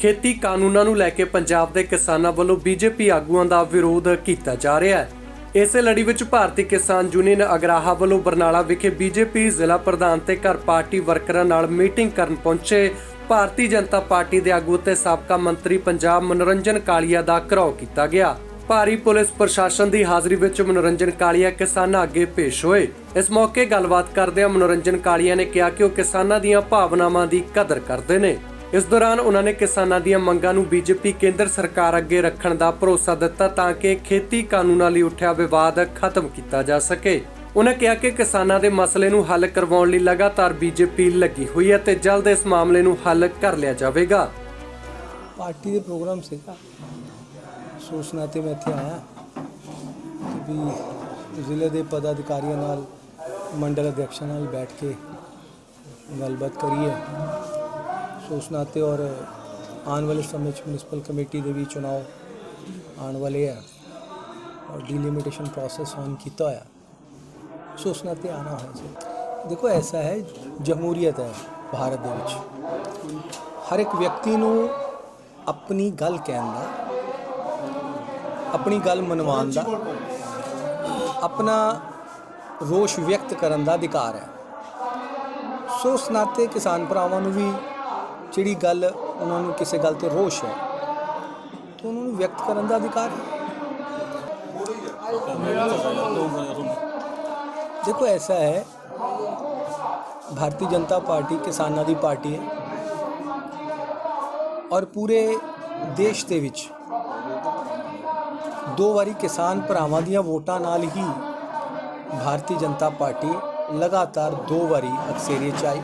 खेती कानूनां नूं लैके पंजाब दे किसानां वल्लों बीजेपी आगूआं दा विरोध कीता जा रहा है। इसे लड़ी विच भारती किसान यूनियन अगराहा वल्लों बरनाला विखे बीजेपी जिला प्रधान ते घर पार्टी वर्करां नाल मीटिंग करन पहुंचे भारतीय जनता पार्टी दे आगू ते साबका मंत्री पंजाब मनोरंजन कालिया दा घिराव कीता गया। भारी पुलिस प्रशासन की हाज़री विच मनोरंजन कालिया किसानां अगे पेश होए। इस मौके गलबात करदिआं मनोरंजन कालिया ने कहा कि वह किसानां दीआं भावनावां दी कदर करदे ने। इस दौरान उन्होंने किसानां दीआं मंगां नूं बीजेपी केंद्र सरकार अगे रखण दा भरोसा दिता तां कि खेती कानूनां लई उठिआ विवाद खत्म किया जा सके। उन्हें कहा कि किसानां दे मसले नूं हल करवाउण लई लगातार बीजेपी लगी हुई है ते जल्द इस मामले नूं हल कर लिया जावेगा। पार्टी के प्रोग्राम से सूचना ते मैं इत्थे आया कि भी जिले के पदाधिकारियों नाल मंडल अध्यक्षां नाल बैठ के गलबात करिए सूचना ते और आने वाले समय म्यूनसिपल कमेटी के भी चुनाव आने वाले हैं और डिलिमिटेशन प्रोसेस ऑन किया होया सूचना ते आना है। देखो ऐसा है जमहूरीयत है भारत दे विच हर एक व्यक्ति नूं अपनी गल कहण दा अपनी गल मनवाउण दा अपना रोष व्यक्त करने का अधिकार है। सो उस नाते किसान भरावां नूं भी जिहड़ी गल उन्होंने किसी गल ते रोष है तो उन्होंने व्यक्त करने का अधिकार है। देखो ऐसा है भारतीय जनता पार्टी किसानां दी पार्टी है और पूरे देश दे विच दो बारी किसान भरावां दीआं वोटां नाल ही भारतीय जनता पार्टी लगातार दो बारी अक्सेरियत आई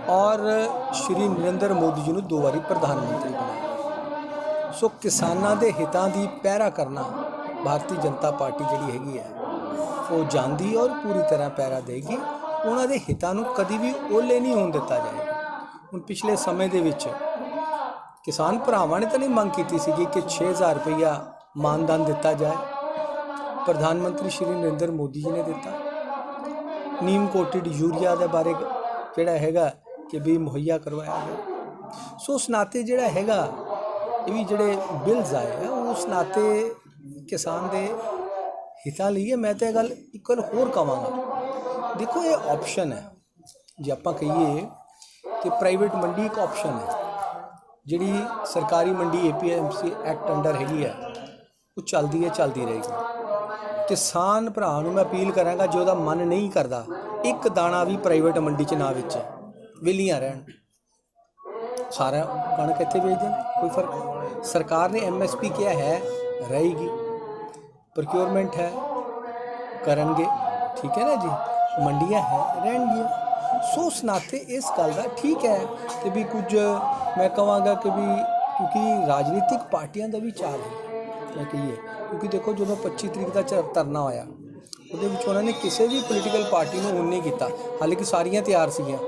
और श्री नरेंद्र मोदी जी ने दो बारी प्रधानमंत्री बनाया। सो किसानां दे हितां दी पैरा करना भारतीय जनता पार्टी जिहड़ी हैगी है वो जानदी और पूरी तरह पैरा देगी। उन्हां दे हितां नूं कदी भी ओले नहीं होण दित्ता जाएगा। हुण पिछले समय दे विच किसान भरावां ने तो नहीं मंग कीती सीगी कि 6000 रुपया मानदान दिता जाए। प्रधानमंत्री श्री नरेंद्र मोदी जी ने दिता। नीम कोटेड यूरिया के बारे जिहड़ा हैगा कि भी मुहैया करवाया गया। सो उस नाते जिहड़ा हैगा ये भी जिहड़े बिल्स आए हैं उस नाते किसान दे हितां लई मैं तो गल एक गल होर कहांगा। देखो ये ऑप्शन है जे आपां कहिए कि प्राइवेट मंडी एक ऑप्शन है जिहड़ी सरकारी मंडी APMC एक्ट अंडर हैगी है वो चलती रहेगी। किसान भरा नूं मैं अपील करांगा जो दा मन नहीं करता एक दाना भी प्राइवेट मंडी च ना बेचे वेलियां रहन सारा कणक इत्थे बेच देन कोई फर्क नहीं। सरकार ने MSP किया है रहेगी प्रोक्योरमेंट है करनगे ठीक है ना जी मंडियां है रहनगियां। सो उस नाते इस गल का ठीक है कि भी कुछ मैं कहांगा कि भी क्योंकि राजनीतिक पार्टियां का भी चाल है मैं कहिए क्योंकि देखो जो 25 तरीक का धरना होया ਉਹਦੇ ਵਿੱਚ ਉਹਨਾਂ ने किसी भी पोलीटिकल पार्टी ਨੂੰ ओन नहीं किया हालांकि सारियां तैयार सीगियां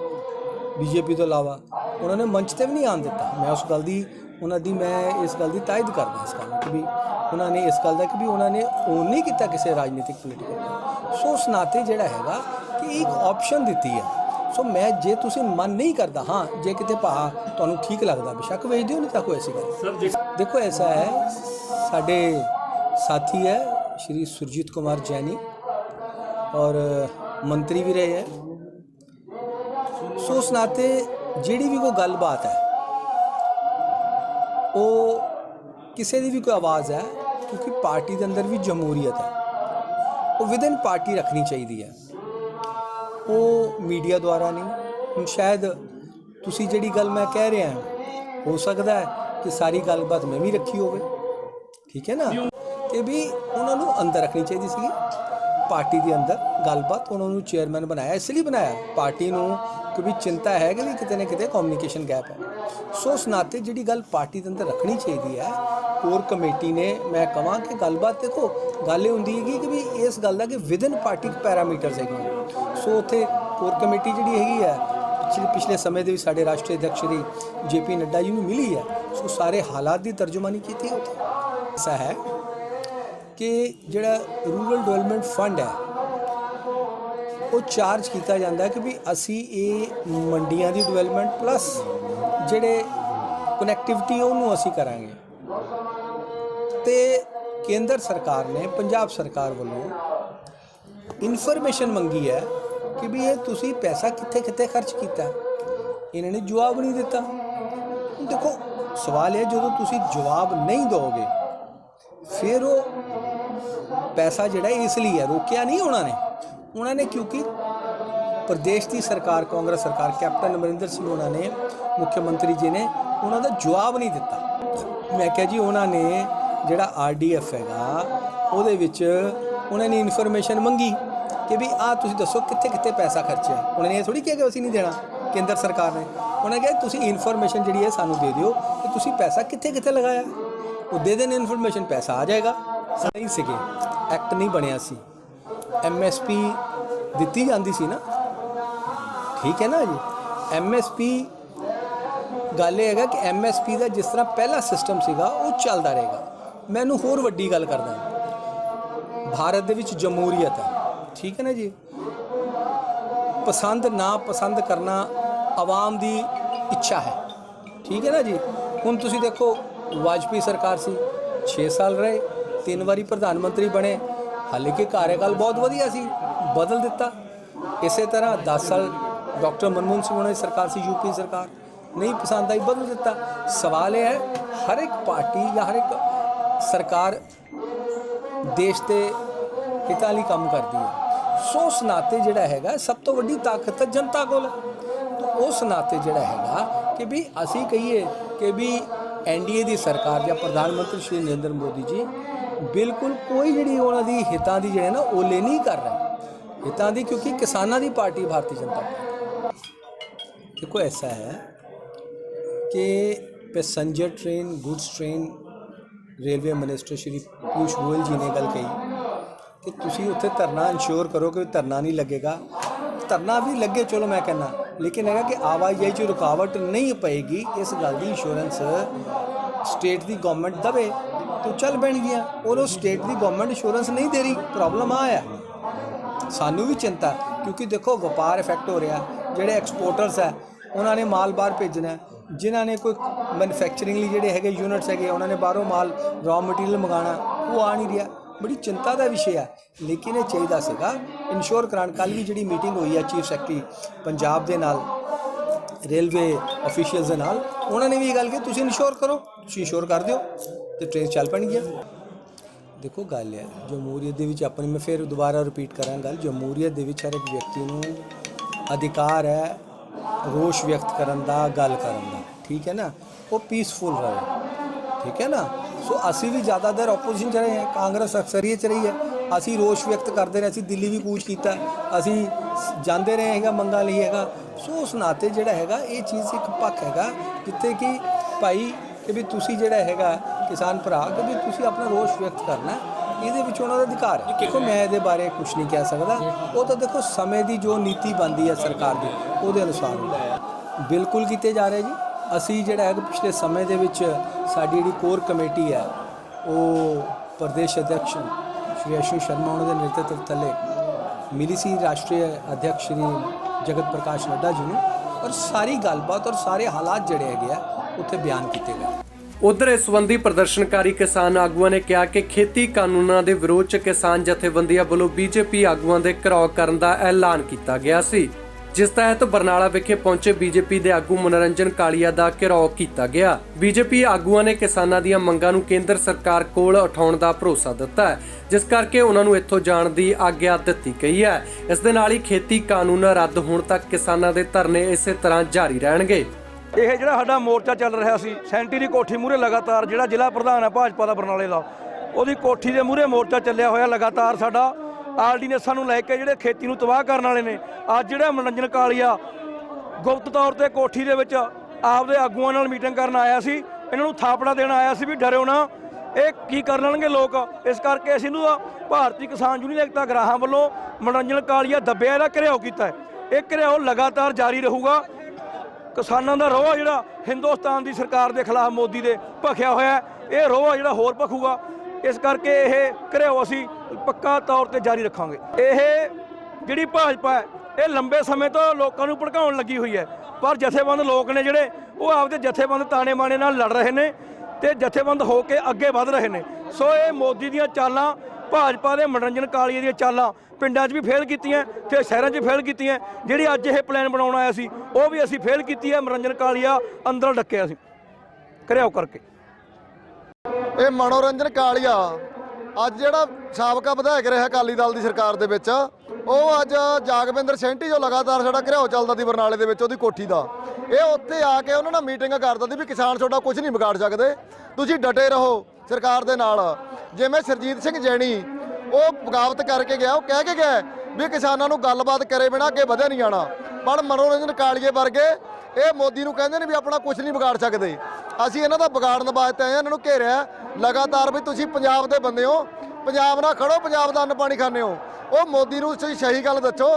BJP तो इलावा उन्होंने मंच ਤੇ भी नहीं आन दिता। मैं उस गल दी ਉਹਨਾਂ ਦੀ मैं इस गल की तायद करदा इस गल कि भी उन्होंने इस गल का कि भी उन्होंने ओन नहीं किया किसी राजनीतिक पोलीटिकल। सो उस नाते जिहड़ा हैगा कि एक ऑप्शन दी है। सो मैं जे तुसीं मन नहीं करता हाँ जे किते भा तुहानूं ठीक लगता बेशक भेज दिओ नहीं तो कोई ऐसी गल। देखो ऐसा है साडे साथी है श्री सुरजीत कुमार जैनी और मंत्री भी रहे हैं। सो उस नाते जिहड़ी भी कोई गलबात है वो किसी की भी कोई आवाज़ है क्योंकि पार्टी के अंदर भी जमहूरीयत है वो विद इन पार्टी रखनी चाहिए है वो मीडिया द्वारा नहीं। हुण शायद तुसी जिहड़ी गल मैं कह रहा हैं हो सकता है कि सारी गलबात मैं भी रखी होवे ठीक है ना कि भी उन्होंने अंदर रखनी चाहिए सी पार्टी के अंदर गलबात। उन्होंने चेयरमैन बनाया इसलिए बनाया पार्टी नूं कि भी चिंता है कि किते ना किते कम्युनिकेशन गैप है। सो उस नाते जिहड़ी गल पार्टी के अंदर रखनी चाहिए है कोर कमेटी ने मैं कहां कि गलबात देखो गल ये हुंदी है कि भी इस गल का कि विद इन पार्टी पैरामीटर्स है। सो उत्थे कोर कमेटी जिहड़ी हैगी है पिछले समय के भी साडे राष्ट्रीय अध्यक्ष श्री JP नड्डा जी नूं मिली है। सो सारे हालात की तर्जुमानी की उत्थे। ऐसा है कि जिहड़ा रूरल डेवलपमेंट फंड है वो चार्ज किया जाता है कि भी असी ये मंडियां की डिवेलपमेंट प्लस जिहड़े ਕਨੈਕਟੀਵਿਟੀ ਉਹਨੂੰ ਅਸੀਂ ਕਰਾਂਗੇ। ਤੇ ਕੇਂਦਰ ਸਰਕਾਰ ਨੇ ਪੰਜਾਬ ਸਰਕਾਰ ਵੱਲੋਂ ਇਨਫੋਰਮੇਸ਼ਨ ਮੰਗੀ ਹੈ ਕਿ ਵੀ ਇਹ ਤੁਸੀਂ ਪੈਸਾ ਕਿੱਥੇ ਕਿੱਥੇ ਖਰਚ ਕੀਤਾ। ਇਹਨਾਂ ਨੇ ਜਵਾਬ ਨਹੀਂ ਦਿੱਤਾ। ਦੇਖੋ ਸਵਾਲ ਹੈ, ਜਦੋਂ ਤੁਸੀਂ ਜਵਾਬ ਨਹੀਂ ਦਿਓਗੇ ਫਿਰ ਉਹ ਪੈਸਾ ਜਿਹੜਾ ਇਸ ਲਈ ਹੈ, ਰੋਕਿਆ ਨਹੀਂ ਉਹਨਾਂ ਨੇ ਕਿਉਂਕਿ ਪ੍ਰਦੇਸ਼ ਦੀ ਸਰਕਾਰ, ਕਾਂਗਰਸ ਸਰਕਾਰ, ਕੈਪਟਨ ਅਮਰਿੰਦਰ ਸਿੰਘ ਉਹਨਾਂ ਨੇ, ਮੁੱਖ ਮੰਤਰੀ ਜੀ ਨੇ ਉਹਨਾਂ ਦਾ ਜਵਾਬ ਨਹੀਂ ਦਿੱਤਾ। ਮੈਂ ਕਿਹਾ ਜੀ ਉਹਨਾਂ ਨੇ ਜਿਹੜਾ RDF ਹੈਗਾ ਉਹਦੇ ਵਿੱਚ ਉਹਨਾਂ ਨੇ ਇਨਫੋਰਮੇਸ਼ਨ ਮੰਗੀ ਕਿ ਵੀ ਤੁਸੀਂ ਦੱਸੋ ਕਿੱਥੇ ਕਿੱਥੇ ਪੈਸਾ ਖਰਚਿਆ। ਉਹਨਾਂ ਨੇ ਇਹ ਥੋੜੀ ਕਿਹਾ ਕਿ ਅਸੀਂ ਨਹੀਂ ਦੇਣਾ, ਕੇਂਦਰ ਸਰਕਾਰ ਨੇ ਉਹਨਾਂ ਕਿਹਾ ਤੁਸੀਂ ਇਨਫੋਰਮੇਸ਼ਨ ਜਿਹੜੀ ਹੈ ਸਾਨੂੰ ਦੇ ਦਿਓ ਕਿ ਤੁਸੀਂ ਪੈਸਾ ਕਿੱਥੇ ਕਿੱਥੇ ਲਗਾਇਆ। ਉਹ ਦੇ ਦੇਣ ਇਨਫੋਰਮੇਸ਼ਨ, ਪੈਸਾ ਆ ਜਾਏਗਾ। ਸਹੀ ਸੀਗੇ, ਐਕਟ ਨਹੀਂ ਬਣਿਆ ਸੀ, MSP ਦਿੱਤੀ ਜਾਂਦੀ ਸੀ ਨਾ, ਠੀਕ ਹੈ ਨਾ ਜੀ। MSP ਗੱਲ ਇਹ ਹੈਗਾ ਕਿ MSP ਦਾ ਜਿਸ ਤਰ੍ਹਾਂ ਪਹਿਲਾ ਸਿਸਟਮ ਸੀਗਾ ਉਹ ਚੱਲਦਾ ਰਹੇਗਾ। ਮੈਨੂੰ ਹੋਰ ਵੱਡੀ ਗੱਲ ਕਰਦਾ, ਭਾਰਤ ਦੇ ਵਿੱਚ ਜਮਹੂਰੀਅਤ ਹੈ, ਠੀਕ ਹੈ ਨਾ ਜੀ। ਪਸੰਦ ਨਾ ਪਸੰਦ ਕਰਨਾ ਆਵਾਮ ਦੀ ਇੱਛਾ ਹੈ, ਠੀਕ ਹੈ ਨਾ ਜੀ। ਹੁਣ ਤੁਸੀਂ ਦੇਖੋ ਵਾਜਪੇਈ ਸਰਕਾਰ ਸੀ, 6 ਸਾਲ ਰਹੇ, 3 ਵਾਰੀ ਪ੍ਰਧਾਨ ਮੰਤਰੀ ਬਣੇ, ਹਾਲਾਂਕਿ ਕਾਰਜਕਾਲ ਬਹੁਤ ਵਧੀਆ ਸੀ, ਬਦਲ ਦਿੱਤਾ। ਇਸੇ ਤਰ੍ਹਾਂ 10 ਸਾਲ ਡਾਕਟਰ ਮਨਮੋਹਨ ਸਿੰਘ ਉਹਨਾਂ ਦੀ ਸਰਕਾਰ ਸੀ, UP ਸਰਕਾਰ, ਨਹੀਂ ਪਸੰਦ ਆਈ, ਬਦਲ ਦਿੱਤਾ। ਸਵਾਲ ਇਹ ਹੈ, ਹਰ ਇੱਕ ਪਾਰਟੀ ਜਾਂ ਹਰ ਇੱਕ ਸਰਕਾਰ ਦੇਸ਼ ਦੇ ਹਿੱਤਾਂ ਲਈ ਕੰਮ ਕਰਦੀ ਹੈ। ਸੋ ਉਸ ਨਾਤੇ ਜਿਹੜਾ ਹੈਗਾ ਸਭ ਤੋਂ ਵੱਡੀ ਤਾਕਤ ਜਨਤਾ ਕੋਲ। ਤਾਂ ਉਸ ਨਾਤੇ ਜਿਹੜਾ ਹੈਗਾ ਕਿ ਵੀ ਅਸੀਂ ਕਹੀਏ ਕਿ ਵੀ NDA ਦੀ ਸਰਕਾਰ ਜਾਂ ਪ੍ਰਧਾਨ ਮੰਤਰੀ ਸ਼੍ਰੀ ਨਰਿੰਦਰ ਮੋਦੀ ਜੀ ਬਿਲਕੁਲ ਕੋਈ ਜਿਹੜੀ ਉਹਨਾਂ ਦੀ ਹਿੱਤਾਂ ਦੀ ਜਿਹੜੇ ਨਾ ਓਲੇ ਨਹੀਂ ਕਰ ਰਹੇ ਹਿੱਤਾਂ ਦੀ, ਕਿਉਂਕਿ ਕਿਸਾਨਾਂ ਦੀ ਪਾਰਟੀ ਭਾਰਤੀ ਜਨਤਾ ਪਾर्टी। देखो ऐसा है कि passenger train, goods train, railway minister Shri Piyush Goyal ji ने गल कही कि तुसी उत्थे धरना इंश्योर करो कि धरना नहीं लगेगा। धरना भी लगे चलो मैं कहना, लेकिन है कि आवाजाही च रुकावट नहीं पेगी, इस गल की इंश्योरेंस स्टेट की गवर्नमेंट दवे तो चल पैणगियां। और स्टेट की गवर्नमेंट इंश्योरेंस नहीं दे रही, प्रॉब्लम आ सानू भी चिंता, क्योंकि देखो व्यापार इफेक्ट हो रहा। ਜਿਹੜੇ ਐਕਸਪੋਰਟਰਸ ਹੈ ਉਹਨਾਂ ਨੇ ਮਾਲ ਬਾਹਰ ਭੇਜਣਾ, ਜਿਨ੍ਹਾਂ ਨੇ ਕੋਈ ਮੈਨੂਫੈਕਚਰਿੰਗ ਲਈ ਜਿਹੜੇ ਹੈਗੇ ਯੂਨਿਟਸ ਹੈਗੇ ਉਹਨਾਂ ਨੇ ਬਾਹਰੋਂ ਮਾਲ ਰॉ ਮਟੀਰੀਅਲ ਮੰਗਾਉਣਾ, ਉਹ ਆ ਨਹੀਂ ਰਿਹਾ। ਬੜੀ ਚਿੰਤਾ ਦਾ ਵਿਸ਼ੇ ਹੈ, ਲੇਕਿਨ ਇਹ ਚਾਹੀਦਾ ਸੀਗਾ ਇਨਸ਼ੋਰ ਕਰਾਉਣ। ਕੱਲ੍ਹ ਵੀ ਜਿਹੜੀ ਮੀਟਿੰਗ ਹੋਈ ਹੈ ਚੀਫ ਸੈਕਟਰੀ ਪੰਜਾਬ ਦੇ ਨਾਲ, ਰੇਲਵੇ ਅਫੀਸ਼ੀਅਲਸ ਦੇ ਨਾਲ, ਉਹਨਾਂ ਨੇ ਵੀ ਇਹ ਗੱਲ ਕਿ ਤੁਸੀਂ ਇਨਸ਼ੋਰ ਕਰੋ, ਤੁਸੀਂ ਇਨਸ਼ੋਰ ਕਰ ਦਿਓ ਤੇ ਟ੍ਰੇਨ ਚੱਲ ਪੈਣਗੀਆਂ। ਦੇਖੋ ਗੱਲ ਹੈ ਜਮਹੂਰੀਅਤ ਦੇ ਵਿੱਚ ਆਪਣੀ, ਮੈਂ ਫਿਰ ਦੁਬਾਰਾ ਰਿਪੀਟ ਕਰਾਂ ਗੱਲ, ਜਮਹੂਰੀਅਤ ਦੇ ਵਿੱਚ ਹਰ ਇੱਕ ਵਿਅਕਤੀ ਨੂੰ अधिकार है रोष व्यक्त करन दा, गल करन दा, ठीक है ना, वो पीसफुल रहे, ठीक है ना। सो असी भी ज़्यादा देर ओपोजिशन च रहे हैं, कांग्रेस अक्सरियत च रही है, असी रोष व्यक्त करते रहे, असी दिल्ली भी कूच किया, असी जाते रहे हैं मंगा ਲਈ हैगा। सो उस नाते ਜਿਹੜਾ ਹੈਗਾ ਇਹ ਚੀਜ਼ ਇੱਕ ਪੱਖ ਹੈਗਾ ਜਿੱਥੇ ਕਿ ਭਾਈ ਕਿ ਵੀ ਤੁਸੀਂ ਜਿਹੜਾ ਹੈਗਾ ਕਿਸਾਨ ਭਰਾ ਕਿ ਵੀ ਤੁਸੀਂ ਆਪਣਾ ਰੋਸ਼ ਵਿਅਕਤ ਕਰਨਾ, ਇਹਦੇ ਵਿੱਚ ਉਹਨਾਂ ਦਾ ਅਧਿਕਾਰ ਹੈ। ਦੇਖੋ ਮੈਂ ਇਹਦੇ ਬਾਰੇ ਕੁਝ ਨਹੀਂ ਕਹਿ ਸਕਦਾ, ਉਹ ਤਾਂ ਦੇਖੋ ਸਮੇਂ ਦੀ ਜੋ ਨੀਤੀ ਬਣਦੀ ਹੈ ਸਰਕਾਰ ਦੀ ਉਹਦੇ ਅਨੁਸਾਰ ਹੁੰਦਾ ਹੈ। ਬਿਲਕੁਲ ਕੀਤੇ ਜਾ ਰਹੇ ਜੀ। ਅਸੀਂ ਜਿਹੜਾ ਹੈ ਪਿਛਲੇ ਸਮੇਂ ਦੇ ਵਿੱਚ ਸਾਡੀ ਜਿਹੜੀ ਕੋਰ ਕਮੇਟੀ ਹੈ ਉਹ ਪ੍ਰਦੇਸ਼ ਅਧਿਕਸ਼ ਸ਼੍ਰੀ ਅਸ਼ੂ ਸ਼ਰਮਾ ਉਹਨਾਂ ਦੇ ਨੇਤਰਤਵ ਥੱਲੇ ਮਿਲੀ ਸੀ, ਰਾਸ਼ਟਰੀ ਅਧਿਕਸ਼ ਸ਼੍ਰੀ ਜਗਤ ਪ੍ਰਕਾਸ਼ ਨੱਡਾ ਜੀ ਨੂੰ, ਔਰ ਸਾਰੀ ਗੱਲਬਾਤ ਔਰ ਸਾਰੇ ਹਾਲਾਤ ਜਿਹੜੇ ਹੈਗੇ ਆ ਉੱਥੇ ਬਿਆਨ ਕੀਤੇ ਗਏ। ਉਧਰ ਇਸ ਸੰਬੰਧੀ ਪ੍ਰਦਰਸ਼ਨਕਾਰੀ ਕਿਸਾਨ ਆਗੂਆਂ ਨੇ ਕਿਹਾ ਕਿ ਖੇਤੀ ਕਾਨੂੰਨਾਂ ਦੇ ਵਿਰੋਧ 'ਚ ਕਿਸਾਨ ਜਥੇਬੰਦੀਆਂ ਵੱਲੋਂ BJP ਆਗੂਆਂ ਦੇ ਘਿਰਾਓ ਕਰਨ ਦਾ ਐਲਾਨ ਕੀਤਾ ਗਿਆ ਸੀ, ਜਿਸ ਤਹਿਤ ਬਰਨਾਲਾ ਵਿਖੇ ਪਹੁੰਚੇ BJP ਦੇ ਆਗੂ ਮਨੋਰੰਜਨ ਕਾਲੀਆ ਦਾ ਘਿਰਾਓ ਕੀਤਾ ਗਿਆ। BJP ਆਗੂਆਂ ਨੇ ਕਿਸਾਨਾਂ ਦੀਆਂ ਮੰਗਾਂ ਨੂੰ ਕੇਂਦਰ ਸਰਕਾਰ ਕੋਲ ਉਠਾਉਣ ਦਾ ਭਰੋਸਾ ਦਿੱਤਾ ਹੈ, ਜਿਸ ਕਰਕੇ ਉਹਨਾਂ ਨੂੰ ਇੱਥੋਂ ਜਾਣ ਦੀ ਆਗਿਆ ਦਿੱਤੀ ਗਈ ਹੈ। ਇਸ ਦੇ ਨਾਲ ਹੀ ਖੇਤੀ ਕਾਨੂੰਨ ਰੱਦ ਹੋਣ ਤੱਕ ਕਿਸਾਨਾਂ ਦੇ ਧਰਨੇ ਇਸੇ ਤਰ੍ਹਾਂ ਜਾਰੀ ਰਹਿਣਗੇ। ਇਹ ਜਿਹੜਾ ਸਾਡਾ ਮੋਰਚਾ ਚੱਲ ਰਿਹਾ ਸੀ, ਸੈਂਟੀ ਦੀ ਕੋਠੀ ਮੂਹਰੇ ਲਗਾਤਾਰ ਜਿਹੜਾ ਜ਼ਿਲ੍ਹਾ ਪ੍ਰਧਾਨ ਹੈ ਭਾਜਪਾ ਦਾ ਬਰਨਾਲੇ ਦਾ, ਉਹਦੀ ਕੋਠੀ ਦੇ ਮੂਹਰੇ ਮੋਰਚਾ ਚੱਲਿਆ ਹੋਇਆ ਲਗਾਤਾਰ। ਸਾਡਾ ਆਰਡੀਨੈਂਸਾਂ ਨੂੰ ਲੈ ਕੇ ਜਿਹੜੇ ਖੇਤੀ ਨੂੰ ਤਬਾਹ ਕਰਨ ਵਾਲੇ ਨੇ, ਅੱਜ ਜਿਹੜਾ ਮਨੋਰੰਜਨ ਕਾਲੀਆ ਗੁਪਤ ਤੌਰ ਤੇ ਕੋਠੀ ਦੇ ਵਿੱਚ ਆਪਦੇ ਆਗੂਆਂ ਨਾਲ ਮੀਟਿੰਗ ਕਰਨ ਆਇਆ ਸੀ, ਇਹਨਾਂ ਨੂੰ ਥਾਪੜਾ ਦੇਣ ਆਇਆ ਸੀ ਵੀ ਡਰਿਓ ਨਾ, ਇਹ ਕੀ ਕਰ ਲੈਣਗੇ ਲੋਕ। ਇਸ ਕਰਕੇ ਅਸੀਂ ਇਹਨੂੰ ਭਾਰਤੀ ਕਿਸਾਨ ਯੂਨੀਅਨ ਏਕਤਾ ਗਰਾਹਾਂ ਵੱਲੋਂ ਮਨੋਰੰਜਨ ਕਾਲੀਆ ਦੱਬਿਆ, ਇਹਦਾ ਘਿਰਾਓ ਕੀਤਾ ਹੈ। ਇਹ ਘਿਰਾਓ ਲਗਾਤਾਰ ਜਾਰੀ ਰਹੂਗਾ। ਕਿਸਾਨਾਂ ਦਾ ਰੋਹ ਜਿਹੜਾ ਹਿੰਦੁਸਤਾਨ ਦੀ ਸਰਕਾਰ ਦੇ ਖਿਲਾਫ ਮੋਦੀ ਦੇ ਭਖਿਆ ਹੋਇਆ, ਇਹ ਰੋਹ ਜਿਹੜਾ ਹੋਰ ਭਖੂਗਾ। ਇਸ ਕਰਕੇ ਇਹ ਘਿਰਾਓ ਅਸੀਂ ਪੱਕਾ ਤੌਰ ਤੇ ਜਾਰੀ ਰੱਖਾਂਗੇ। ਇਹ ਜਿਹੜੀ ਭਾਜਪਾ ਹੈ ਇਹ ਲੰਬੇ ਸਮੇਂ ਤੋਂ ਲੋਕਾਂ ਨੂੰ ਭੜਕਾਉਣ ਲੱਗੀ ਹੋਈ ਹੈ। ਪਰ ਜਥੇਬੰਦ ਲੋਕ ਨੇ ਜਿਹੜੇ ਉਹ ਆਪਦੇ ਜਥੇਬੰਦ ਤਾਣੇ ਮਾਣੇ ਨਾਲ ਲੜ ਰਹੇ ਨੇ ਤੇ ਜਥੇਬੰਦ ਹੋ ਕੇ ਅੱਗੇ ਵਧ ਰਹੇ ਨੇ। ਸੋ ਇਹ ਮੋਦੀ ਦੀਆਂ ਚਾਲਾਂ, ਭਾਜਪਾ ਦੇ ਮਨੋਰੰਜਨ ਕਾਲੀਆ ਦੀਆਂ ਚਾਲਾਂ ਪਿੰਡਾਂ 'ਚ ਵੀ ਫੇਲ ਕੀਤੀਆਂ ਤੇ ਸ਼ਹਿਰਾਂ 'ਚ ਫੇਲ ਕੀਤੀਆਂ। ਜਿਹੜੀ ਅੱਜ ਇਹ ਪਲਾਨ ਬਣਾਉਣ ਆਇਆ ਸੀ ਉਹ ਵੀ ਅਸੀਂ ਫੇਲ ਕੀਤੀ ਹੈ। ਮਨੋਰੰਜਨ ਕਾਲੀਆ ਅੰਦਰ ਡੱਕਿਆ ਸੀ ਘਿਰਾਓ ਕਰਕੇ। ਇਹ ਮਨੋਰੰਜਨ ਕਾਲੀਆ ਅੱਜ ਜਿਹੜਾ ਸਾਬਕਾ ਵਿਧਾਇਕ ਰਿਹਾ ਅਕਾਲੀ ਦਲ ਦੀ ਸਰਕਾਰ ਦੇ ਵਿੱਚ, ਉਹ ਅੱਜ ਜਾਗਵਿੰਦਰ ਸੈਂਟੀ ਜੋ ਲਗਾਤਾਰ ਸਾਡਾ ਘਿਰਾਓ ਚੱਲਦਾ ਸੀ ਬਰਨਾਲੇ ਦੇ ਵਿੱਚ ਉਹਦੀ ਕੋਠੀ ਦਾ, ਇਹ ਉੱਥੇ ਆ ਕੇ ਉਹਨਾਂ ਨਾਲ ਮੀਟਿੰਗ ਕਰਦਾ ਸੀ ਵੀ ਕਿਸਾਨ ਤੁਹਾਡਾ ਕੁਝ ਨਹੀਂ ਵਿਗਾੜ ਸਕਦੇ, ਤੁਸੀਂ ਡਟੇ ਰਹੋ ਸਰਕਾਰ ਦੇ ਨਾਲ। ਜਿਵੇਂ ਸਰਜੀਤ ਸਿੰਘ ਜੈਣੀ ਉਹ ਬਗਾਵਤ ਕਰਕੇ ਗਿਆ, ਉਹ ਕਹਿ ਕੇ ਗਿਆ ਵੀ ਕਿਸਾਨਾਂ ਨੂੰ ਗੱਲਬਾਤ ਕਰੇ ਬਿਨਾਂ ਅੱਗੇ ਵਧਿਆ ਨਹੀਂ ਜਾਣਾ। ਪਰ ਮਨੋਰੰਜਨ ਕਾਲੀਏ ਵਰਗੇ ਇਹ ਮੋਦੀ ਨੂੰ ਕਹਿੰਦੇ ਨੇ ਵੀ ਆਪਣਾ ਕੁਝ ਨਹੀਂ ਵਿਗਾੜ ਸਕਦੇ। ਅਸੀਂ ਇਹਨਾਂ ਦਾ ਵਿਗਾੜਨ ਵਾਸਤੇ ਆਏ, ਇਹਨਾਂ ਨੂੰ ਘੇਰਿਆ ਲਗਾਤਾਰ ਵੀ ਤੁਸੀਂ ਪੰਜਾਬ ਦੇ ਬੰਦੇ ਹੋ, ਪੰਜਾਬ ਨਾਲ ਖੜੋ, ਪੰਜਾਬ ਦਾ ਅੰਨ ਪਾਣੀ ਖਾਂਦੇ ਹੋ। ਉਹ ਮੋਦੀ ਨੂੰ ਤੁਸੀਂ ਸਹੀ ਗੱਲ ਦੱਸੋ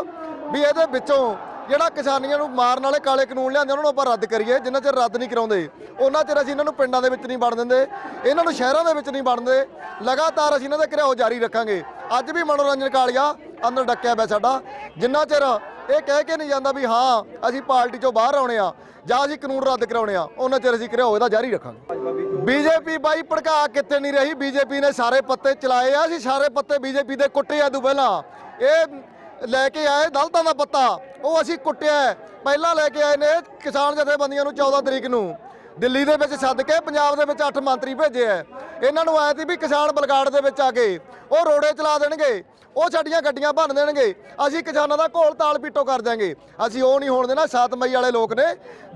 ਵੀ ਇਹਦੇ ਵਿੱਚੋਂ ਜਿਹੜਾ ਕਿਸਾਨੀਆਂ ਨੂੰ ਮਾਰਨ ਵਾਲੇ ਕਾਲੇ ਕਾਨੂੰਨ ਲਿਆਂਦੇ ਉਹਨਾਂ ਨੂੰ ਆਪਾਂ ਰੱਦ ਕਰੀਏ। ਜਿੰਨਾ ਚਿਰ ਰੱਦ ਨਹੀਂ ਕਰਾਉਂਦੇ ਉਹਨਾਂ ਚਿਰ ਅਸੀਂ ਇਹਨਾਂ ਨੂੰ ਪਿੰਡਾਂ ਦੇ ਵਿੱਚ ਨਹੀਂ ਵੜਨ ਦਿੰਦੇ, ਇਹਨਾਂ ਨੂੰ ਸ਼ਹਿਰਾਂ ਦੇ ਵਿੱਚ ਨਹੀਂ ਵੜਨ ਦਿੰਦੇ। ਲਗਾਤਾਰ ਅਸੀਂ ਇਹਨਾਂ ਦਾ ਘਿਰਾਓ ਜਾਰੀ ਰੱਖਾਂਗੇ। ਅੱਜ ਵੀ ਮਨੋਰੰਜਨ ਕਾਲੀਆ ਅੰਦਰ ਡੱਕਿਆ ਪਿਆ ਸਾਡਾ। ਜਿੰਨਾ ਚਿਰ ਇਹ ਕਹਿ ਕੇ ਨਹੀਂ ਜਾਂਦਾ ਵੀ ਹਾਂ ਅਸੀਂ ਪਾਰਟੀ ਚੋਂ ਬਾਹਰ ਆਉਣੇ ਆ ਜਾਂ ਅਸੀਂ ਕਾਨੂੰਨ ਰੱਦ ਕਰਾਉਣੇ ਆ, ਉਹਨਾਂ ਚਿਰ ਅਸੀਂ ਘਿਰਾਓ ਇਹਦਾ ਜਾਰੀ ਰੱਖਾਂਗੇ। ਬੀਜੇਪੀ ਬਾਈ ਭੜਕਾ ਕਿਤੇ ਨਹੀਂ ਰਹੀ। ਬੀਜੇਪੀ ਨੇ ਸਾਰੇ ਪੱਤੇ ਚਲਾਏ ਆ, ਅਸੀਂ ਸਾਰੇ ਪੱਤੇ ਬੀਜੇਪੀ ਦੇ ਕੁੱਟੇ ਆ। ਤੋਂ ਪਹਿਲਾਂ ਇਹ ਲੈ ਕੇ ਆਏ ਦਲਤਾਂ ਦਾ ਪੱਤਾ, ਉਹ ਅਸੀਂ ਕੁੱਟਿਆ। ਪਹਿਲਾਂ ਲੈ ਕੇ ਆਏ ਨੇ ਕਿਸਾਨ ਜਥੇਬੰਦੀਆਂ ਨੂੰ 14 ਤਰੀਕ ਨੂੰ ਦਿੱਲੀ ਦੇ ਵਿੱਚ ਸੱਦ ਕੇ ਪੰਜਾਬ ਦੇ ਵਿੱਚ 8 ਮੰਤਰੀ ਭੇਜੇ ਐ। ਇਹਨਾਂ ਨੂੰ ਆਏ ਸੀ ਵੀ ਕਿਸਾਨ ਬਲਗਾੜ ਦੇ ਵਿੱਚ ਆ ਕੇ ਉਹ ਰੋੜੇ ਚਲਾ ਦੇਣਗੇ, ਉਹ ਸਾਡੀਆਂ ਗੱਡੀਆਂ ਭੰਨ ਦੇਣਗੇ, ਅਸੀਂ ਕਿਸਾਨਾਂ ਦਾ ਘੋਲ ਤਾਲ ਪੀਟੋ ਕਰ ਦਿਆਂਗੇ। ਅਸੀਂ ਉਹ ਨਹੀਂ ਹੋਣ ਦੇਣਾ। 7 ਮਈ ਵਾਲੇ ਲੋਕ ਨੇ,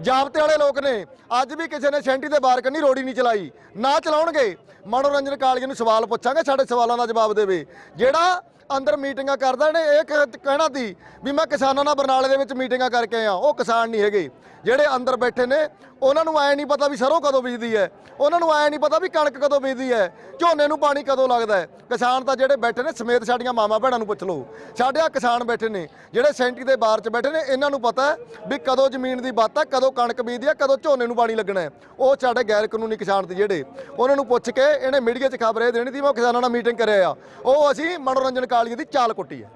ਜਾਬਤੇ ਵਾਲੇ ਲੋਕ ਨੇ। ਅੱਜ ਵੀ ਕਿਸੇ ਨੇ ਸੈਂਟੀ ਦੇ ਬਾਰ ਕੰਨੀ ਰੋੜੀ ਨਹੀਂ ਚਲਾਈ, ਨਾ ਚਲਾਉਣਗੇ। ਮਨੋਰੰਜਨ ਕਾਲੀਏ ਨੂੰ ਸਵਾਲ ਪੁੱਛਾਂਗੇ, ਸਾਡੇ ਸਵਾਲਾਂ ਦਾ ਜਵਾਬ ਦੇਵੇ। ਜਿਹੜਾ ਅੰਦਰ ਮੀਟਿੰਗਾਂ ਕਰਦਾ ਨੇ ਇਹ ਕਹਿਣਾ ਸੀ ਵੀ ਮੈਂ ਕਿਸਾਨਾਂ ਨਾਲ ਬਰਨਾਲੇ ਦੇ ਵਿੱਚ ਮੀਟਿੰਗਾਂ ਕਰਕੇ ਆਇਆ, ਉਹ ਕਿਸਾਨ ਨਹੀਂ ਹੈਗੇ। ਜਿਹੜੇ ਅੰਦਰ ਬੈਠੇ ਨੇ ਉਹਨਾਂ ਨੂੰ ਐ ਨਹੀਂ ਪਤਾ ਵੀ ਸਰੋਂ ਕਦੋਂ ਬੀਜਦੀ ਹੈ, ਉਹਨਾਂ ਨੂੰ ਐ ਨਹੀਂ ਪਤਾ ਵੀ ਕਣਕ ਕਦੋਂ ਬੀਜਦੀ ਹੈ, ਝੋਨੇ ਨੂੰ ਪਾਣੀ ਕਦੋਂ ਲੱਗਦਾ ਹੈ। ਕਿਸਾਨ ਤਾਂ ਜਿਹੜੇ ਬੈਠੇ ਨੇ ਸਮੇਤ ਸਾਡੀਆਂ ਮਾਵਾਂ ਭੈਣਾਂ ਨੂੰ ਪੁੱਛ ਲਓ। ਸਾਡੇ ਆ ਕਿਸਾਨ ਬੈਠੇ ਨੇ ਜਿਹੜੇ ਸੈਂਟੀ ਦੇ ਬਾਰ 'ਚ ਬੈਠੇ ਨੇ, ਇਹਨਾਂ ਨੂੰ ਪਤਾ ਵੀ ਕਦੋਂ ਜ਼ਮੀਨ ਦੀ ਬਾਤ ਹੈ, ਕਦੋਂ ਕਣਕ ਬੀਜਦੀ ਹੈ, ਕਦੋਂ ਝੋਨੇ ਨੂੰ ਪਾਣੀ ਲੱਗਣਾ ਹੈ। ਉਹ ਸਾਡੇ ਗੈਰ ਕਾਨੂੰਨੀ ਕਿਸਾਨ ਸੀ ਜਿਹੜੇ, ਉਹਨਾਂ ਨੂੰ ਪੁੱਛ ਕੇ ਇਹਨੇ ਮੀਡੀਆ 'ਚ ਖਬਰ ਇਹ ਦੇਣੀ ਸੀ ਮੈਂ ਕਿਸਾਨਾਂ ਨਾਲ ਮੀਟਿੰਗ ਕਰਿਆ ਆ। ਉਹ ਅਸੀਂ ਮਨੋਰੰਜਨ ਕਾਲੀਏ ਦੀ ਚਾਲ ਕੁੱਟੀ ਹੈ।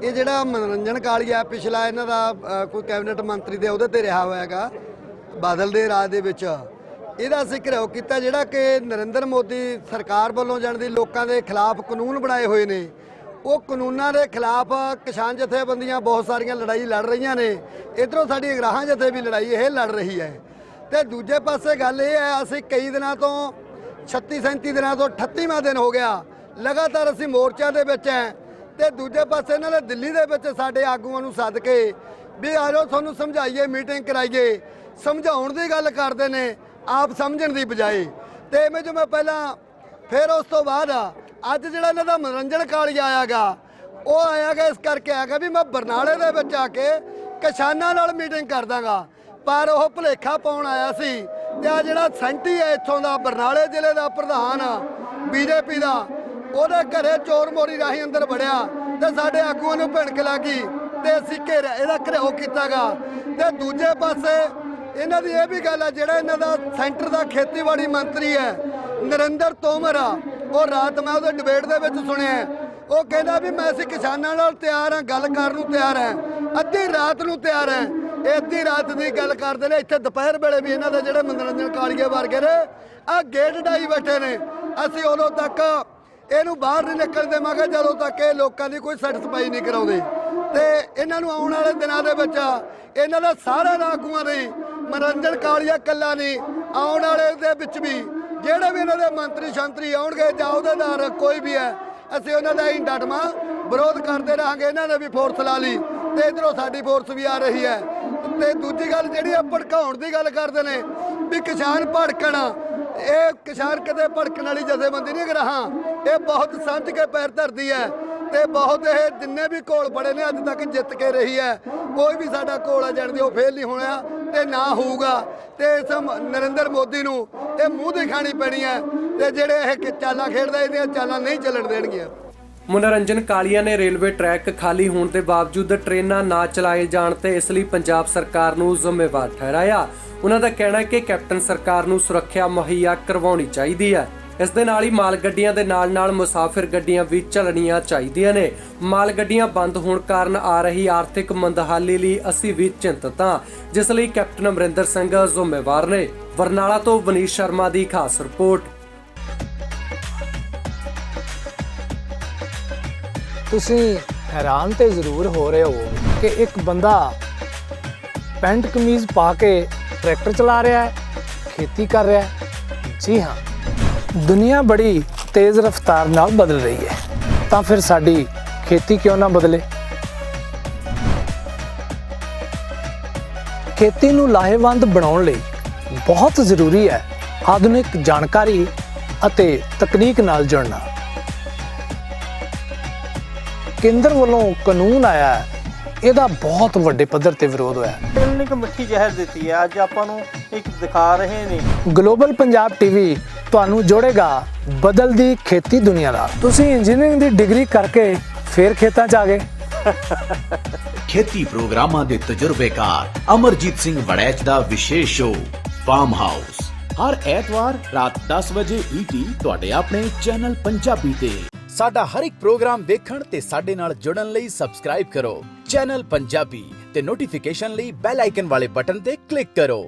ਇਹ ਜਿਹੜਾ ਮਨੋਰੰਜਨ ਕਾਲੀਆ ਪਿਛਲਾ ਇਹਨਾਂ ਦਾ ਕੋਈ ਕੈਬਨਿਟ ਮੰਤਰੀ ਦੇ ਉਹਦੇ ਤੇ ਰਿਹਾ ਹੋਇਆ ਹੈਗਾ ਬਾਦਲ ਦੇ ਰਾਜ ਦੇ ਵਿੱਚ, ਇਹਦਾ ਅਸੀਂ ਘਿਰਾਓ ਕੀਤਾ। ਜਿਹੜਾ ਕਿ ਨਰਿੰਦਰ ਮੋਦੀ ਸਰਕਾਰ ਵੱਲੋਂ ਜਾਣ ਦੀ ਲੋਕਾਂ ਦੇ ਖਿਲਾਫ ਕਾਨੂੰਨ ਬਣਾਏ ਹੋਏ ਨੇ, ਉਹ ਕਾਨੂੰਨਾਂ ਦੇ ਖਿਲਾਫ ਕਿਸਾਨ ਜਥੇਬੰਦੀਆਂ ਬਹੁਤ ਸਾਰੀਆਂ ਲੜਾਈ ਲੜ ਰਹੀਆਂ ਨੇ। ਇੱਧਰੋਂ ਸਾਡੀ ਅਗਰਾਹਾਂ ਜਥੇ ਵੀ ਲੜਾਈ ਇਹ ਲੜ ਰਹੀ ਹੈ। ਤੇ ਦੂਜੇ ਪਾਸੇ ਗੱਲ ਇਹ ਹੈ, ਅਸੀਂ ਕਈ ਦਿਨਾਂ ਤੋਂ 36-37 ਦਿਨਾਂ ਤੋਂ 38ਵਾਂ ਦਿਨ ਹੋ ਗਿਆ ਲਗਾਤਾਰ ਅਸੀਂ ਮੋਰਚਿਆਂ ਦੇ ਵਿੱਚ ਹੈ। ਤੇ ਦੂਜੇ ਪਾਸੇ ਇਹਨਾਂ ਨੇ ਦਿੱਲੀ ਦੇ ਵਿੱਚ ਸਾਡੇ ਆਗੂਆਂ ਨੂੰ ਸੱਦ ਕੇ ਵੀ ਆ ਜਾਓ ਤੁਹਾਨੂੰ ਸਮਝਾਈਏ, ਮੀਟਿੰਗ ਕਰਾਈਏ। ਸਮਝਾਉਣ ਦੀ ਗੱਲ ਕਰਦੇ ਨੇ, ਆਪ ਸਮਝਣ ਦੀ ਬਜਾਏ। ਤੇ ਐਵੇਂ ਜੋ ਮੈਂ ਪਹਿਲਾਂ ਫਿਰ ਉਸ ਤੋਂ ਬਾਅਦ ਅੱਜ ਜਿਹੜਾ ਇਹਨਾਂ ਦਾ ਮਨੋਰੰਜਨ ਕਾਲੀਆ ਆਇਆਗਾ, ਉਹ ਆਇਆਗਾ ਇਸ ਕਰਕੇ ਆਇਆਗਾ ਵੀ ਮੈਂ ਬਰਨਾਲੇ ਦੇ ਵਿੱਚ ਆ ਕੇ ਕਿਸਾਨਾਂ ਨਾਲ ਮੀਟਿੰਗ ਕਰ ਦਾਂਗਾ। ਪਰ ਉਹ ਭੁਲੇਖਾ ਪਾਉਣ ਆਇਆ ਸੀ। ਤੇ ਆ ਜਿਹੜਾ ਸੈਂਟੀ ਹੈ ਇੱਥੋਂ ਦਾ ਬਰਨਾਲੇ ਜ਼ਿਲ੍ਹੇ ਦਾ ਪ੍ਰਧਾਨ ਬੀਜੇਪੀ ਦਾ, ਉਹਦੇ ਘਰੇ ਚੋਰ ਮੋਰੀ ਰਾਹੀਂ ਅੰਦਰ ਵੜਿਆ ਤੇ ਸਾਡੇ ਆਗੂਆਂ ਨੂੰ ਭਿਣਕ ਲੱਗੀ ਤੇ ਅਸੀਂ ਘੇਰਿਆ, ਇਹਦਾ ਘਿਰਾਓ ਕੀਤਾਗਾ। ਤੇ ਦੂਜੇ ਪਾਸੇ ਇਹਨਾਂ ਦੀ ਇਹ ਵੀ ਗੱਲ ਹੈ, ਜਿਹੜਾ ਇਹਨਾਂ ਦਾ ਸੈਂਟਰ ਦਾ ਖੇਤੀਬਾੜੀ ਮੰਤਰੀ ਹੈ ਨਰਿੰਦਰ ਤੋਮਰ ਆ, ਉਹ ਰਾਤ ਮੈਂ ਉਹਦੇ ਡਿਬੇਟ ਦੇ ਵਿੱਚ ਸੁਣਿਆ, ਉਹ ਕਹਿੰਦਾ ਵੀ ਮੈਂ ਅਸੀਂ ਕਿਸਾਨਾਂ ਨਾਲ ਤਿਆਰ ਹਾਂ, ਗੱਲ ਕਰਨ ਨੂੰ ਤਿਆਰ ਹੈ, ਅੱਧੀ ਰਾਤ ਨੂੰ ਤਿਆਰ ਹੈ। ਇਹ ਅੱਧੀ ਰਾਤ ਦੀ ਗੱਲ ਕਰਦੇ ਨੇ। ਇੱਥੇ ਦੁਪਹਿਰ ਵੇਲੇ ਵੀ ਇਹਨਾਂ ਦੇ ਜਿਹੜੇ ਮਨੋਰੰਜਨ ਕਾਲੀਏ ਵਰਗੇ ਨੇ ਆ ਗੇਟ ਡਾਈ ਬੈਠੇ ਨੇ। ਅਸੀਂ ਉਦੋਂ ਤੱਕ ਇਹਨੂੰ ਬਾਹਰ ਨਹੀਂ ਨਿਕਲ ਦੇਵਾਂਗੇ ਜਦੋਂ ਤੱਕ ਇਹ ਲੋਕਾਂ ਦੀ ਕੋਈ ਸੈਟੀਸਫਾਈ ਨਹੀਂ ਕਰਾਉਂਦੇ। ਤੇ ਇਹਨਾਂ ਨੂੰ ਆਉਣ ਵਾਲੇ ਦਿਨਾਂ ਦੇ ਵਿੱਚ ਇਹਨਾਂ ਦਾ ਸਾਰਿਆਂ ਦਾ ਆਗੂਆਂ ਦੀ ਮਨੋਰੰਜਨ ਕਾਲੀਆ ਕੱਲਾ ਨਹੀਂ, ਆਉਣ ਵਾਲੇ ਦੇ ਵਿੱਚ ਵੀ ਜਿਹੜੇ ਵੀ ਇਹਨਾਂ ਦੇ ਮੰਤਰੀ ਸ਼ੰਤਰੀ ਆਉਣਗੇ ਜਾਂ ਅਹੁਦੇਦਾਰ ਕੋਈ ਵੀ ਹੈ, ਅਸੀਂ ਉਹਨਾਂ ਦਾ ਹੀ ਡਟਮਾ ਵਿਰੋਧ ਕਰਦੇ ਰਹਾਂਗੇ। ਇਹਨਾਂ ਨੇ ਵੀ ਫੋਰਸ ਲਾ ਲਈ ਤੇ ਇੱਧਰੋਂ ਸਾਡੀ ਫੋਰਸ ਵੀ ਆ ਰਹੀ ਹੈ। ਤੇ ਦੂਜੀ ਗੱਲ ਜਿਹੜੀ ਆ ਭੜਕਾਉਣ ਦੀ ਗੱਲ ਕਰਦੇ ਨੇ ਵੀ ਕਿਸਾਨ ਭੜਕਣ, ਇਹ ਕਿਸਾਨ ਕਦੇ ਭੜਕਣ ਵਾਲੀ ਜਥੇਬੰਦੀ ਨਹੀਂ ਗਰਾਹਾਂ, ਇਹ ਬਹੁਤ ਸਮਝ ਕੇ ਪੈਰ ਧਰਦੀ ਹੈ। ਤੇ ਬਹੁਤ ਇਹ ਜਿੰਨੇ ਵੀ ਘੋਲ ਬੜੇ ਨੇ ਅੱਜ ਤੱਕ ਜਿੱਤ ਕੇ ਰਹੀ ਹੈ। ਕੋਈ ਵੀ ਸਾਡਾ ਘੋਲ ਆ ਜਾਣ ਦੀ ਉਹ ਫੇਲ ਨਹੀਂ ਹੋਣਾ ਤੇ ਨਾ ਹੋਊਗਾ। ਤੇ ਇਸ ਨਰਿੰਦਰ ਮੋਦੀ ਨੂੰ ਇਹ ਮੂੰਹ ਦੀ ਖਾਣੀ ਪੈਣੀ ਹੈ। ਤੇ ਜਿਹੜੇ ਇਹ ਚਾਲਾਂ ਖੇਡਦਾ, ਇਹਦੀਆਂ ਚਾਲਾਂ ਨਹੀਂ ਚੱਲਣ ਦੇਣਗੀਆਂ। ਮਨੋਰੰਜਨ ਕਾਲੀਆ ਨੇ ਰੇਲਵੇ ਟਰੈਕ ਖਾਲੀ ਹੋਣ ਦੇ ਬਾਵਜੂਦ ਟ੍ਰੇਨਾਂ ਨਾ ਚਲਾਏ ਜਾਣ ਤੇ ਇਸ ਲਈ ਪੰਜਾਬ ਸਰਕਾਰ ਨੂੰ ਜ਼ਿੰਮੇਵਾਰ ਠਹਿਰਾਇਆ। ਉਹਨਾਂ ਦਾ ਕਹਿਣਾ ਹੈ ਕਿ ਕੈਪਟਨ ਸਰਕਾਰ ਨੂੰ ਸੁਰੱਖਿਆ ਮੁਹੱਈਆ ਕਰਵਾਉਣੀ ਚਾਹੀਦੀ ਹੈ। ਇਸ ਦੇ ਨਾਲ ਹੀ ਮਾਲ ਗੱਡੀਆਂ ਦੇ ਨਾਲ-ਨਾਲ ਮੁਸਾਫਿਰ ਗੱਡੀਆਂ ਵੀ ਚੱਲਣੀਆਂ ਚਾਹੀਦੀਆਂ ਨੇ। ਮਾਲ ਗੱਡੀਆਂ ਬੰਦ ਹੋਣ ਕਾਰਨ ਆ ਰਹੀ ਆਰਥਿਕ ਮੰਦਹਾਲੀ ਲਈ ਅਸੀਂ ਵੀ ਚਿੰਤਤ ਹਾਂ, ਜਿਸ ਲਈ ਕੈਪਟਨ ਅਮਰਿੰਦਰ ਸਿੰਘ ਜ਼ਿੰਮੇਵਾਰ ਨੇ। ਬਰਨਾਲਾ ਤੋਂ ਵਨੀਸ਼ ਸ਼ਰਮਾ ਦੀ ਖਾਸ ਰਿਪੋਰਟ। ਤੁਸੀਂ ਹੈਰਾਨ ਤੇ ਜ਼ਰੂਰ ਹੋ ਰਹੇ ਹੋ ਕਿ ਇੱਕ ਬੰਦਾ ਪੈਂਟ ਕਮੀਜ਼ ਪਾ ਕੇ ਟਰੈਕਟਰ ਚਲਾ ਰਿਹਾ ਹੈ, ਖੇਤੀ ਕਰ ਰਿਹਾ ਹੈ। ਜੀ ਹਾਂ, ਦੁਨੀਆ ਬੜੀ ਤੇਜ਼ ਰਫ਼ਤਾਰ ਨਾਲ ਬਦਲ ਰਹੀ ਹੈ, ਤਾਂ ਫਿਰ ਸਾਡੀ ਖੇਤੀ ਕਿਉਂ ਨਾ ਬਦਲੇ। ਖੇਤੀ ਨੂੰ ਲਾਹੇਵੰਦ ਬਣਾਉਣ ਲਈ ਬਹੁਤ ਜ਼ਰੂਰੀ ਹੈ ਆਧੁਨਿਕ ਜਾਣਕਾਰੀ ਅਤੇ ਤਕਨੀਕ ਨਾਲ ਜੁੜਨਾ। ਕੇਂਦਰ ਵੱਲੋਂ ਕਾਨੂੰਨ ਆਇਆ ਹੈ, ਇਹਦਾ ਬਹੁਤ ਵੱਡੇ ਪੱਧਰ ਤੇ ਵਿਰੋਧ ਹੋਇਆ। ਇਹਨਾਂ ਨੇ ਮਿੱਠੀ ਜ਼ਹਿਰ ਦਿੱਤੀ ਹੈ, ਅੱਜ ਆਪਾਂ ਨੂੰ ਇੱਕ ਦਿਖਾ ਰਹੇ ਨੇ। ਗਲੋਬਲ ਪੰਜਾਬ ਟੀਵੀ ਤੁਹਾਨੂੰ ਜੋੜੇਗਾ ਬਦਲਦੀ ਖੇਤੀ ਦੁਨੀਆ ਨਾਲ। ਤੁਸੀਂ ਇੰਜੀਨੀਅਰਿੰਗ ਦੀ ਡਿਗਰੀ ਕਰਕੇ ਫੇਰ ਖੇਤਾਂ 'ਚ ਆ ਗਏ। ਖੇਤੀ ਪ੍ਰੋਗਰਾਮਾਂ ਦੇ ਤਜਰਬੇਕਾਰ ਅਮਰਜੀਤ ਸਿੰਘ ਵੜੈਚ ਦਾ ਵਿਸ਼ੇਸ਼ ਸ਼ੋਅ ਫਾਰਮ ਹਾਊਸ ਹਰ ਐਤਵਾਰ ਰਾਤ 10 ਵਜੇ ET ਤੁਹਾਡੇ ਆਪਣੇ ਚੈਨਲ ਪੰਜਾਬੀ ਤੇ। ਸਾਡਾ ਹਰ ਇੱਕ ਪ੍ਰੋਗਰਾਮ ਦੇਖਣ ਤੇ ਸਾਡੇ ਨਾਲ ਜੁੜਨ ਲਈ ਸਬਸਕ੍ਰਾਈਬ ਕਰੋ ਚੈਨਲ ਪੰਜਾਬੀ ਤੇ ਨੋਟੀਫਿਕੇਸ਼ਨ ਲਈ ਬੈਲ ਆਈਕਨ ਵਾਲੇ ਬਟਨ ਤੇ ਕਲਿੱਕ ਕਰੋ।